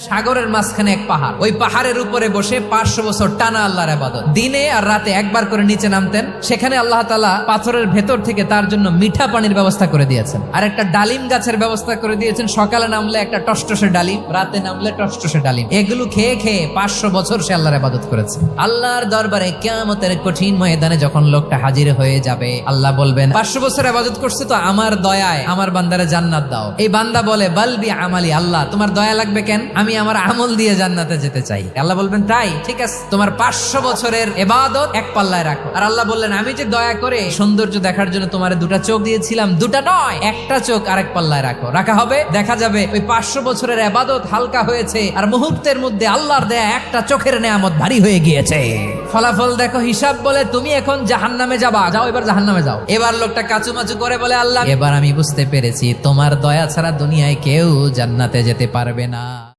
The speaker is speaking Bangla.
সাগরের মাঝখানে এক পাহাড়, ওই পাহাড়ের উপরে বসে 500 বছর টানা আল্লাহর ইবাদত। দিনে আর রাতে একবার করে নিচে নামতেন। সেখানে আল্লাহ তাআলা পাথরের ভেতর থেকে তার জন্য মিঠা পানির ব্যবস্থা করে দিয়েছেন, আর একটা ডালিম গাছের ব্যবস্থা করে দিয়েছেন। সকালে নামলে একটা টসটসে ডালিম, রাতে নামলে টসটসে ডালিম। এগুলো খেয়ে খেয়ে 500 বছর সে আল্লাহর ইবাদত করেছে। আল্লাহর দরবারে কিয়ামতের কঠিন ময়দানে যখন লোকটা হাজির হয়ে যাবে, আল্লাহ বলবেন 500 বছর ইবাদত করছে তো আমার দয়ায় আমার বান্দারে জান্নাত দাও। এই বান্দা বলে বালবি আমালি, আল্লাহ তোমার দয়া লাগবে কেন? আমি আমার আমল দিয়ে জান্নাতে যেতে চাই। আল্লাহ বলবেন তাই, ঠিক আছে, তোমার 500 বছরের ইবাদত এক পাল্লায় রাখো। আর আল্লাহ বললেন আমি যে দয়া করে সৌন্দর্য দেখার জন্য তোমার দুটা চোখ দিয়েছিলাম, দুটা নয়, একটা চোখ আরেক পাল্লায় রাখো। রাখা হবে, দেখা যাবে ওই 500 বছরের ইবাদত হালকা হয়েছে, আর মুহূর্তের মধ্যে আল্লাহর দেয়া একটা চোখের নেয়ামত ভারী হয়ে গিয়েছে। ফলাফল দেখো, হিসাব বলে তুমি এখন জাহান্নামে যাবা, যাও এবার জাহান্নামে যাও। এবার লোকটা কাচুমাচু করে বলে আল্লাহ এবার আমি বুঝতে পেরেছি তোমার দয়া ছাড়া দুনিয়ায় কেউ জান্নাতে যেতে পারবে না।